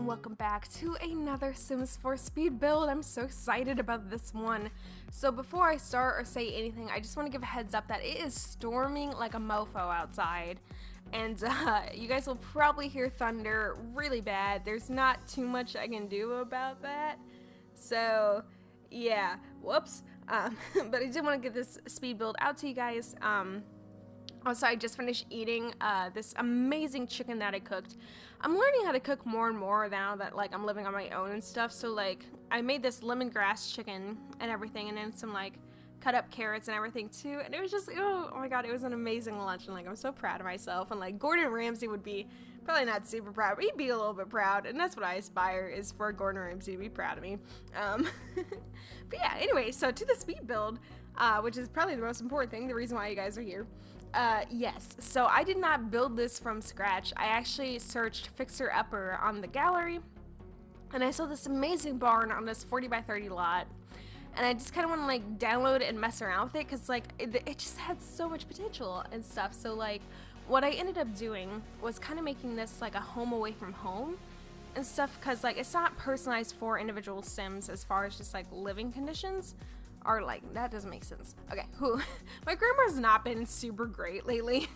and welcome back to another Sims 4 speed build. I'm so excited about this one. So before I start or say anything, I just want to give a heads up that it is storming like a mofo outside. And you guys will probably hear thunder really bad. There's not too much I can do about that. So yeah, whoops. But I did want to get this speed build out to you guys. Also, I just finished eating this amazing chicken that I cooked. I'm learning how to cook more and more now that like I'm living on my own and stuff. So like I made this lemongrass chicken and everything, and then some like cut up carrots and everything too. And it was just oh my god, it was an amazing lunch, and like I'm so proud of myself. And like Gordon Ramsay would be probably not super proud, but he'd be a little bit proud, and that's what I aspire, is for Gordon Ramsay to be proud of me. But yeah, anyway, so to the speed build, which is probably the most important thing, the reason why you guys are here. Yes, so I did not build this from scratch. I actually searched Fixer Upper on the gallery, and I saw this amazing barn on this 40 by 30 lot, and I just kind of want to like download it and mess around with it, because like it just had so much potential and stuff. So like what I ended up doing was kind of making this like a home away from home and stuff, because like it's not personalized for individual Sims as far as just like living conditions. Or like, that doesn't make sense. Okay, my grammar's not been super great lately.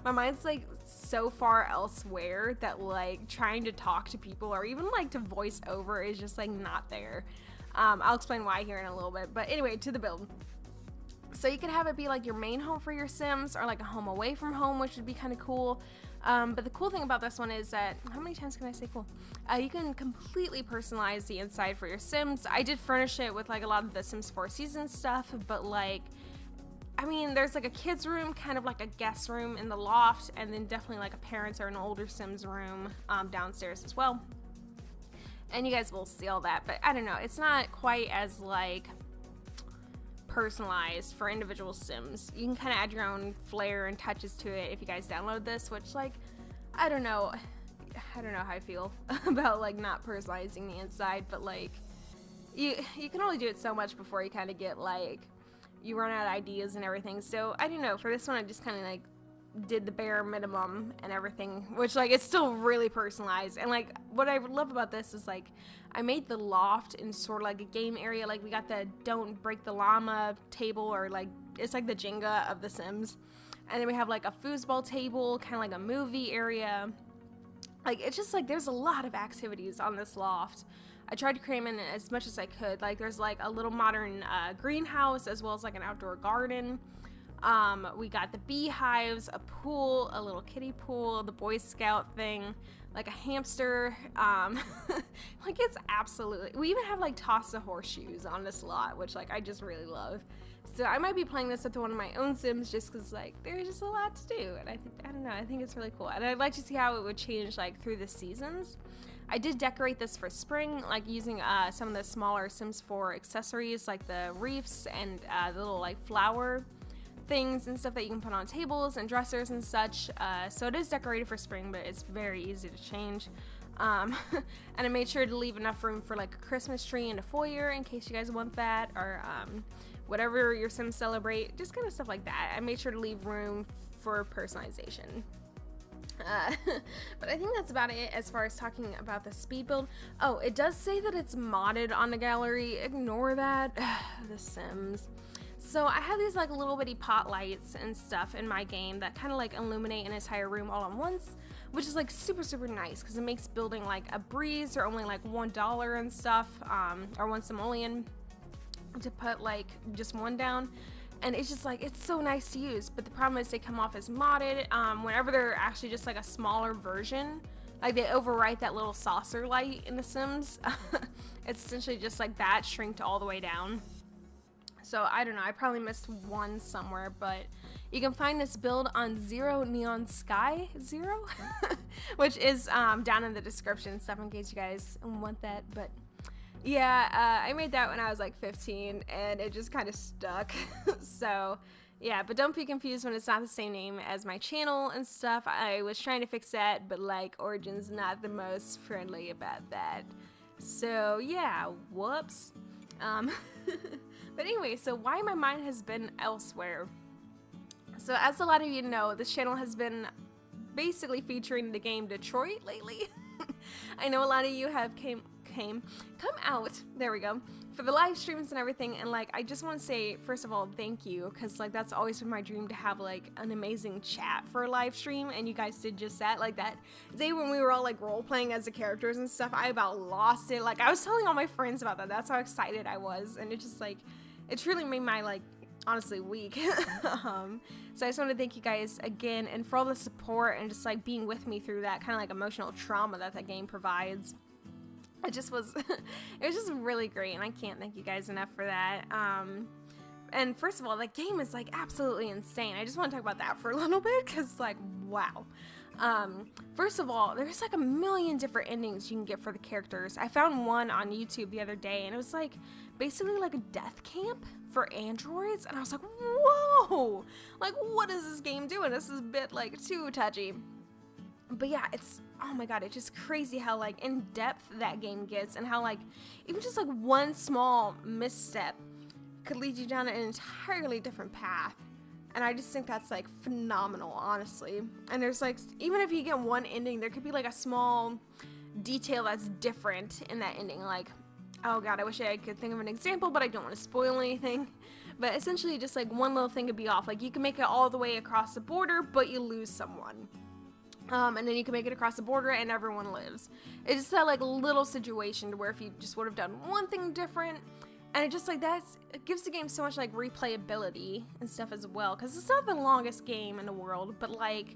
My mind's like so far elsewhere that like trying to talk to people or even like to voice over is just like not there. I'll explain why here in a little bit, but anyway, to the build. So you could have it be like your main home for your Sims, or like a home away from home, which would be kind of cool. But the cool thing about this one is that, how many times can I say cool? You can completely personalize the inside for your Sims. I did furnish it with like a lot of the Sims 4 season stuff, but like, I mean, there's like a kid's room, kind of like a guest room in the loft, and then definitely like a parent's or an older Sims room downstairs as well. And you guys will see all that, but I don't know, it's not quite as like personalized for individual Sims. You can kind of add your own flair and touches to it if you guys download this, which like I don't know how I feel about like not personalizing the inside, but like you can only do it so much before you kind of get like you run out of ideas and everything. So I don't know, for this one I just kind of like did the bare minimum and everything, which like it's still really personalized. And like what I love about this is like I made the loft in sort of like a game area. Like we got the don't break the llama table, or like it's like the Jenga of the Sims, and then we have like a foosball table, kind of like a movie area. Like it's just like there's a lot of activities on this loft. I tried to cram in as much as I could. Like there's like a little modern greenhouse, as well as like an outdoor garden. We got the beehives, a pool, a little kiddie pool, the Boy Scout thing, like a hamster. Like it's absolutely, we even have like toss the horseshoes on this lot, which like I just really love. So I might be playing this with one of my own Sims, just because like there's just a lot to do, and I don't know, I think it's really cool, and I'd like to see how it would change like through the seasons. I did decorate this for spring, like using some of the smaller Sims 4 accessories, like the reefs and the little like flower things and stuff that you can put on tables and dressers and such. So it is decorated for spring, but it's very easy to change. And I made sure to leave enough room for like a Christmas tree and a foyer in case you guys want that, or whatever your Sims celebrate, just kind of stuff like that. I made sure to leave room for personalization. But I think that's about it as far as talking about the speed build. Oh, it does say that it's modded on the gallery. Ignore that. The Sims. So I have these like little bitty pot lights and stuff in my game that kind of like illuminate an entire room all at once, which is like super nice, because it makes building like a breeze, or only like $1 and stuff, or 1 simoleon to put like just one down. And it's just like, it's so nice to use, but the problem is they come off as modded. Whenever they're actually just like a smaller version, like they overwrite that little saucer light in the Sims. It's essentially just like that shrinked all the way down. So I don't know, I probably missed one somewhere, but you can find this build on Zero Neon Sky Zero, which is down in the description and stuff in case you guys want that. But yeah, I made that when I was like 15, and it just kind of stuck. So yeah, but don't be confused when it's not the same name as my channel and stuff. I was trying to fix that, but like Origin's not the most friendly about that. So yeah, whoops. But anyway, so why my mind has been elsewhere. So as a lot of you know, this channel has been basically featuring the game Detroit lately. I know a lot of you have come out, there we go, for the live streams and everything, and like I just want to say first of all thank you, because like that's always been my dream to have like an amazing chat for a live stream, and you guys did just that. Like that day when we were all like role playing as the characters and stuff, I about lost it. Like I was telling all my friends about that. That's how excited I was, and it just like it truly made my like honestly week. So I just want to thank you guys again, and for all the support and just like being with me through that kind of like emotional trauma that that game provides. It just was it was just really great, and I can't thank you guys enough for that. And first of all, that game is like absolutely insane. I just want to talk about that for a little bit, because like wow. First of all, there's like a million different endings you can get for the characters. I found one on YouTube the other day, and it was like basically like a death camp for androids, and I was like, whoa, like what is this game doing? This is a bit like too touchy. But yeah, it's, oh my god, it's just crazy how like in depth that game gets, and how like even just like one small misstep could lead you down an entirely different path. And I just think that's like phenomenal, honestly. And there's like, even if you get one ending, there could be like a small detail that's different in that ending. Like, oh god, I wish I could think of an example, but I don't want to spoil anything. But essentially just like one little thing could be off. Like you can make it all the way across the border, but you lose someone. And then you can make it across the border and everyone lives. It's just that like little situation to where if you just would have done one thing different, and it just like it gives the game so much like replayability and stuff as well, because it's not the longest game in the world, but like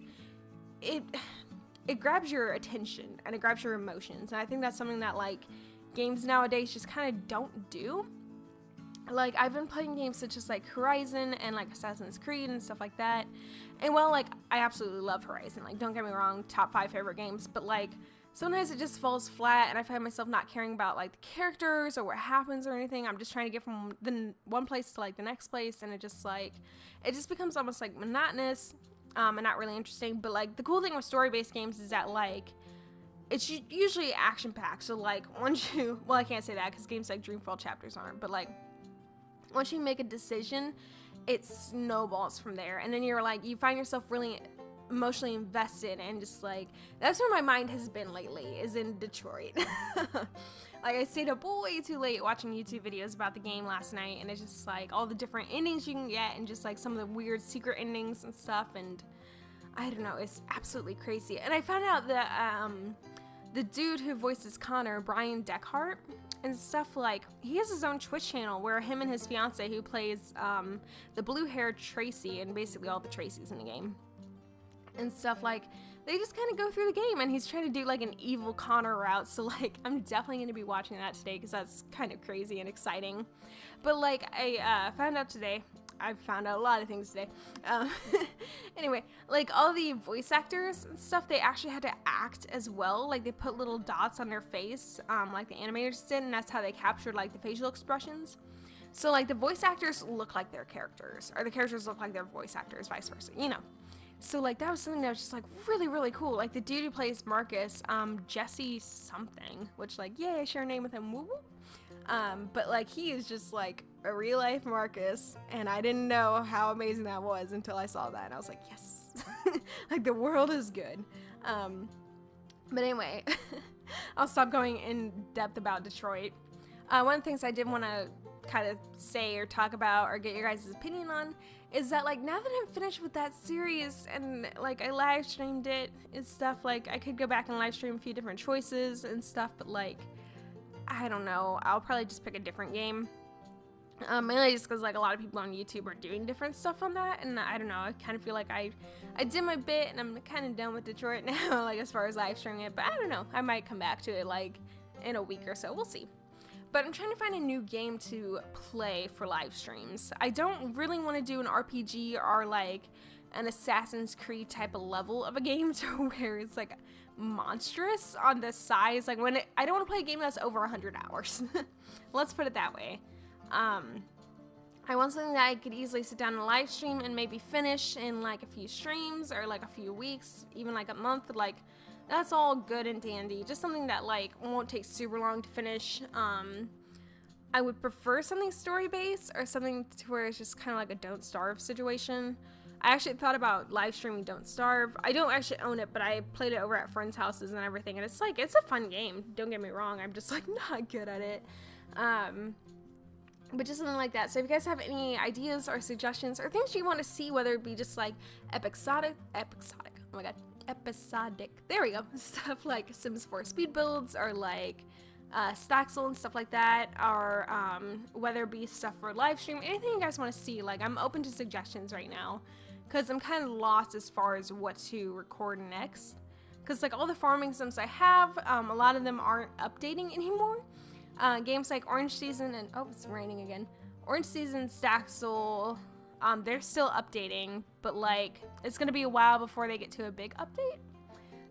it grabs your attention and it grabs your emotions, and I think that's something that like games nowadays just kind of don't do. Like I've been playing games such as like Horizon and like Assassin's Creed and stuff like that, and well, like I absolutely love Horizon, like don't get me wrong, top 5 favorite games, but like sometimes it just falls flat, and I find myself not caring about like the characters or what happens or anything. I'm just trying to get from the one place to like the next place, and it just becomes almost like monotonous and not really interesting. But like the cool thing with story-based games is that like it's usually action-packed, so like once you, well, I can't say that because games like Dreamfall chapters aren't, but like once you make a decision, it snowballs from there, and then you're like, you find yourself really emotionally invested, and just like that's where my mind has been lately, is in Detroit. Like I stayed up way too late watching YouTube videos about the game last night, and it's just like all the different endings you can get, and just like some of the weird secret endings and stuff, and I don't know, it's absolutely crazy. And I found out that the dude who voices Connor, Brian Deckhart and stuff, like he has his own Twitch channel where him and his fiance, who plays the blue-haired Tracy, and basically all the Tracys in the game and stuff, like they just kind of go through the game, and he's trying to do like an evil Connor route, so like I'm definitely going to be watching that today, because that's kind of crazy and exciting. But like I found out today, I found out a lot of things today, anyway, like all the voice actors and stuff, they actually had to act as well. Like they put little dots on their face, like the animators did, and that's how they captured like the facial expressions. So like the voice actors look like their characters, or the characters look like their voice actors, vice versa, you know. So like that was something that was just like really, really cool. Like the dude who plays Marcus, Jesse something, which like, yay, I share a name with him, woo woo. But like he is just like a real life Marcus, and I didn't know how amazing that was until I saw that, and I was like, yes. Like the world is good. But anyway, I'll stop going in depth about Detroit. One of the things I did want to kind of say or talk about or get your guys' opinion on is that like now that I'm finished with that series, and like I live streamed it and stuff, like I could go back and live stream a few different choices and stuff, but like I don't know, I'll probably just pick a different game, mainly just because like a lot of people on YouTube are doing different stuff on that, and I don't know, I kind of feel like I did my bit, and I'm kind of done with Detroit now, like as far as live streaming it. But I don't know, I might come back to it like in a week or so, we'll see. But I'm trying to find a new game to play for live streams. I don't really want to do an RPG or like an Assassin's Creed type of level of a game to where it's like monstrous on the size. Like I don't want to play a game that's over 100 hours. Let's put it that way. I want something that I could easily sit down and live stream and maybe finish in like a few streams, or like a few weeks, even like a month. Like that's all good and dandy. Just something that like won't take super long to finish. I would prefer something story based, or something to where it's just kind of like a don't starve situation. I actually thought about live streaming Don't Starve. I don't actually own it, but I played it over at friends' houses and everything, and it's like, it's a fun game. Don't get me wrong, I'm just like not good at it. But just something like that. So if you guys have any ideas or suggestions or things you want to see, whether it be just like episodic, oh my god, episodic, there we go, stuff like Sims 4 speed builds, or like Staxel and stuff like that, or whether it be stuff for live stream, anything you guys want to see, like I'm open to suggestions right now, because I'm kind of lost as far as what to record next, because like all the farming sims I have, a lot of them aren't updating anymore. Games like Orange Season and, oh, it's raining again, Orange Season, Staxel, they're still updating, but like it's gonna be a while before they get to a big update.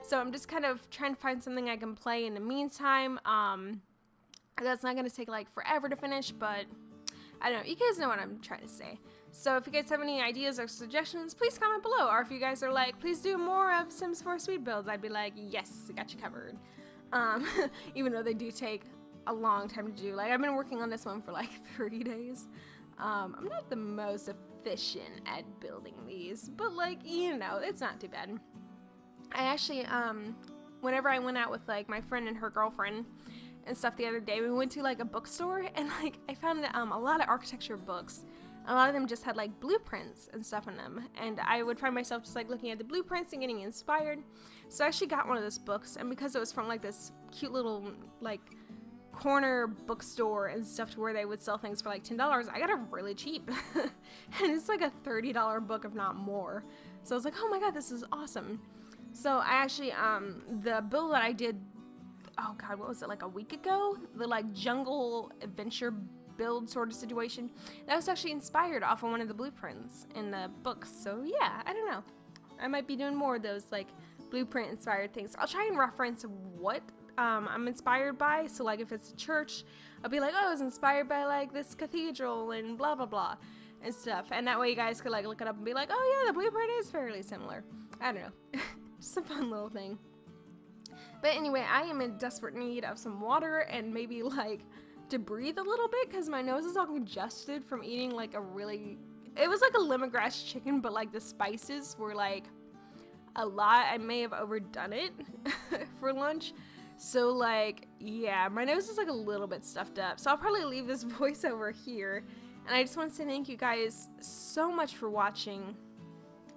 So I'm just kind of trying to find something I can play in the meantime. That's not gonna take like forever to finish, but I don't know, you guys know what I'm trying to say. So if you guys have any ideas or suggestions, please comment below. Or if you guys are like, please do more of Sims 4 speed builds, I'd be like, yes, I got you covered. Even though they do take a long time to do. Like, I've been working on this one for like 3 days. I'm not the most efficient at building these, but like, you know, it's not too bad. I actually, whenever I went out with like my friend and her girlfriend and stuff the other day, we went to like a bookstore, and like I found a lot of architecture books. A lot of them just had like blueprints and stuff in them, and I would find myself just like looking at the blueprints and getting inspired. So I actually got one of those books, and because it was from like this cute little like corner bookstore and stuff to where they would sell things for like $10, I got it really cheap. And it's like a $30 book, if not more. So I was like, oh my god, this is awesome. So I actually, the build that I did, oh god, what was it, like a week ago? The like jungle adventure build sort of situation, that was actually inspired off of one of the blueprints in the books. So yeah, I don't know, I might be doing more of those like blueprint inspired things. I'll try and reference what I'm inspired by. So like if it's a church, I'll be like, oh, I was inspired by like this cathedral and blah blah blah and stuff, and that way you guys could like look it up and be like, oh yeah, the blueprint is fairly similar. I don't know. Just a fun little thing. But anyway, I am in desperate need of some water and maybe like to breathe a little bit, because my nose is all congested from eating like a really, it was like a lemongrass chicken, but like the spices were like a lot. I may have overdone it for lunch. So like, yeah, my nose is like a little bit stuffed up. So I'll probably leave this voiceover here. And I just want to say thank you guys so much for watching.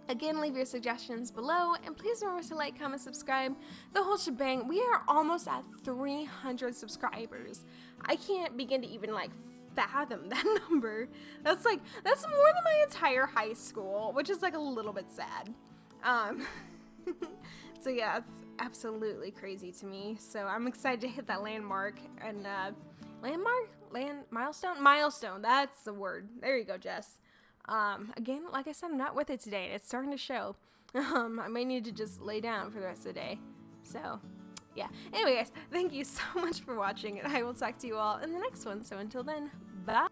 Again, leave your suggestions below, and please remember to like, comment, subscribe, the whole shebang. We are almost at 300 subscribers. I can't begin to even like fathom that number. That's more than my entire high school, which is like a little bit sad. So yeah, it's absolutely crazy to me. So I'm excited to hit that landmark and milestone. That's the word. There you go, Jess. Again, like I said, I'm not with it today. It's starting to show. I may need to just lay down for the rest of the day. So, yeah. Anyway, guys, thank you so much for watching, and I will talk to you all in the next one. So until then, bye.